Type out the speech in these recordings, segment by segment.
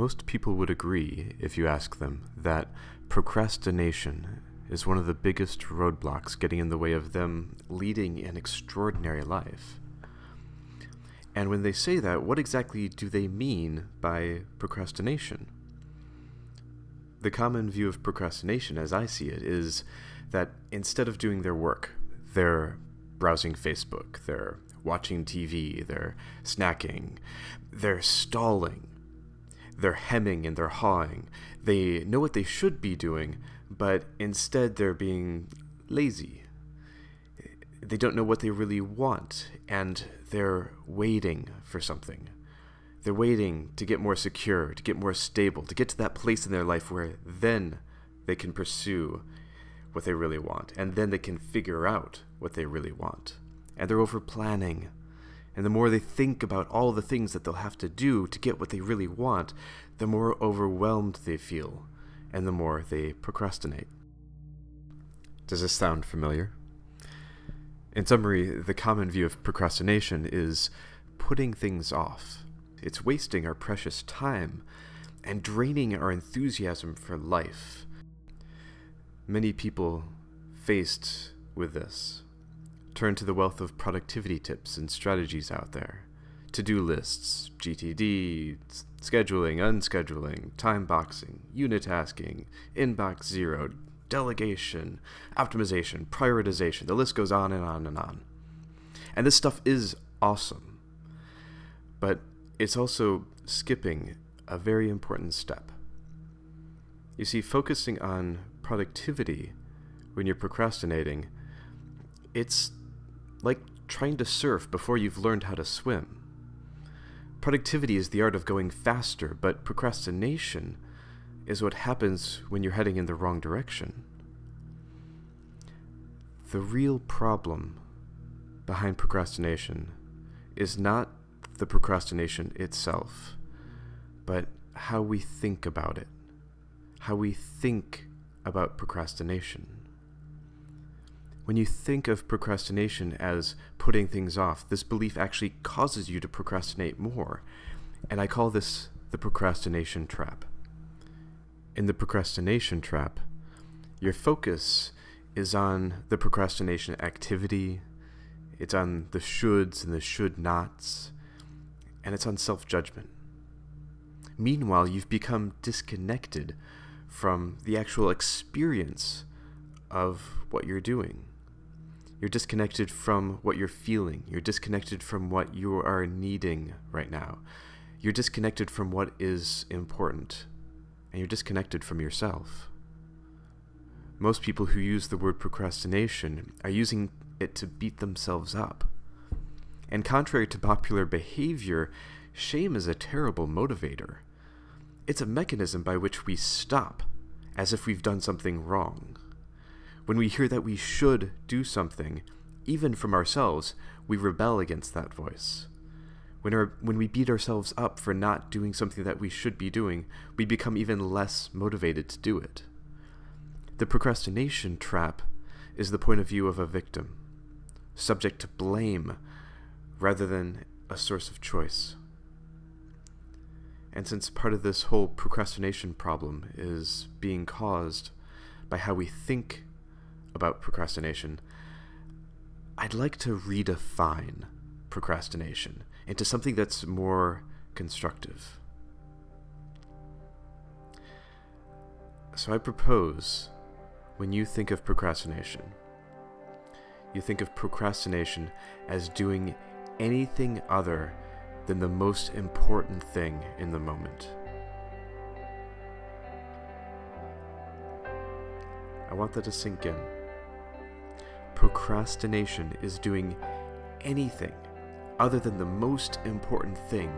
most people would agree, if you ask them, that procrastination is one of the biggest roadblocks getting in the way of them leading an extraordinary life. And when they say that, what exactly do they mean by procrastination? The common view of procrastination, as I see it, is that instead of doing their work, they're browsing Facebook, they're watching TV, they're snacking, they're stalling, they're hemming and they're hawing. They know what they should be doing, but instead they're being lazy. They don't know what they really want, and they're waiting for something. They're waiting to get more secure, to get more stable, to get to that place in their life where then they can pursue what they really want, and then they can figure out what they really want. And they're over planning. And the more they think about all the things that they'll have to do to get what they really want, the more overwhelmed they feel, and the more they procrastinate. Does this sound familiar? In summary, the common view of procrastination is putting things off. It's wasting our precious time and draining our enthusiasm for life. Many people faced with this turn to the wealth of productivity tips and strategies out there. To-do lists, GTD, scheduling, unscheduling, time boxing, unitasking, inbox zero, delegation, optimization, prioritization. The list goes on and on and on. And this stuff is awesome, but it's also skipping a very important step. You see, focusing on productivity when you're procrastinating, it's like trying to surf before you've learned how to swim. Productivity is the art of going faster, but procrastination is what happens when you're heading in the wrong direction. The real problem behind procrastination is not the procrastination itself, but how we think about it, how we think about procrastination. When you think of procrastination as putting things off, this belief actually causes you to procrastinate more, and I call this the procrastination trap. In the procrastination trap, your focus is on the procrastination activity, it's on the shoulds and the should-nots, and it's on self-judgment. Meanwhile, you've become disconnected from the actual experience of what you're doing. You're disconnected from what you're feeling. You're disconnected from what you are needing right now. You're disconnected from what is important. And you're disconnected from yourself. Most people who use the word procrastination are using it to beat themselves up. And contrary to popular behavior, shame is a terrible motivator. It's a mechanism by which we stop, as if we've done something wrong. When we hear that we should do something, even from ourselves, we rebel against that voice. When we beat ourselves up for not doing something that we should be doing, we become even less motivated to do it. The procrastination trap is the point of view of a victim, subject to blame rather than a source of choice. And since part of this whole procrastination problem is being caused by how we think about procrastination, I'd like to redefine procrastination into something that's more constructive. So I propose, when you think of procrastination, you think of procrastination as doing anything other than the most important thing in the moment. I want that to sink in. Procrastination is doing anything other than the most important thing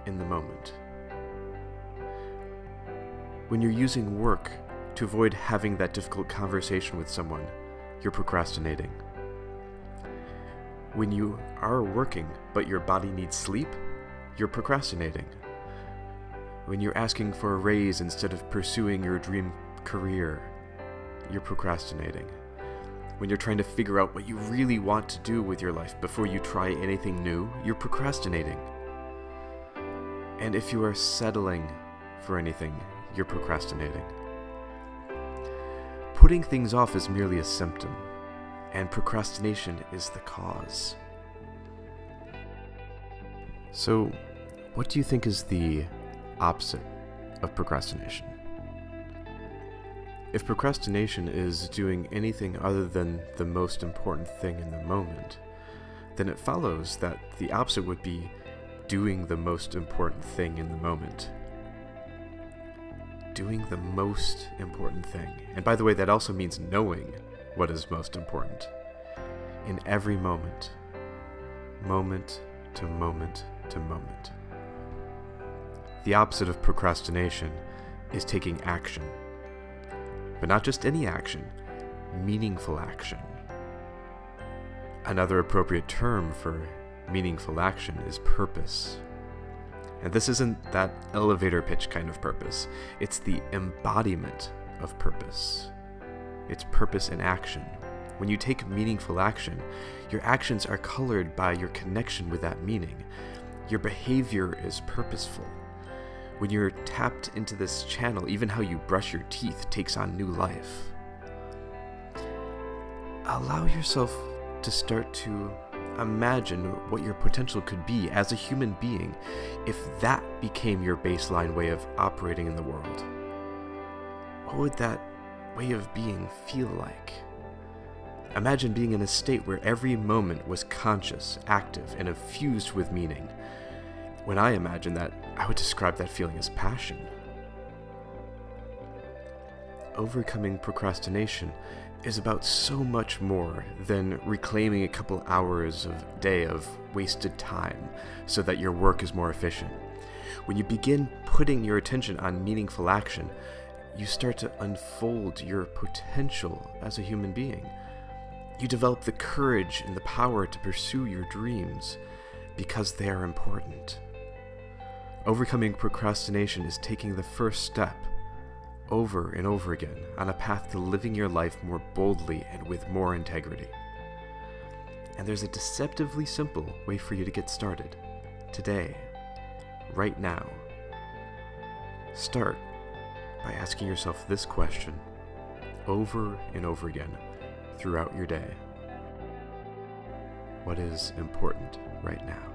in the moment. When you're using work to avoid having that difficult conversation with someone, you're procrastinating. When you are working but your body needs sleep, you're procrastinating. When you're asking for a raise instead of pursuing your dream career, you're procrastinating. When you're trying to figure out what you really want to do with your life before you try anything new, you're procrastinating. And if you are settling for anything you're procrastinating. Putting things off is merely a symptom, and procrastination is the cause. So, what do you think is the opposite of procrastination? If procrastination is doing anything other than the most important thing in the moment, then it follows that the opposite would be doing the most important thing in the moment. Doing the most important thing. And by the way, that also means knowing what is most important. In every moment. Moment to moment to moment. The opposite of procrastination is taking action. But not just any action, meaningful action. Another appropriate term for meaningful action is purpose. And this isn't that elevator pitch kind of purpose. It's the embodiment of purpose. It's purpose in action. When you take meaningful action, your actions are colored by your connection with that meaning. Your behavior is purposeful. When you're tapped into this channel, even how you brush your teeth takes on new life. Allow yourself to start to imagine what your potential could be as a human being if that became your baseline way of operating in the world. What would that way of being feel like? Imagine being in a state where every moment was conscious, active, and infused with meaning. When I imagine that, I would describe that feeling as passion. Overcoming procrastination is about so much more than reclaiming a couple hours a day of wasted time so that your work is more efficient. When you begin putting your attention on meaningful action, you start to unfold your potential as a human being. You develop the courage and the power to pursue your dreams because they are important. Overcoming procrastination is taking the first step over and over again on a path to living your life more boldly and with more integrity. And there's a deceptively simple way for you to get started. Today. Right now. Start by asking yourself this question over and over again throughout your day. What is important right now?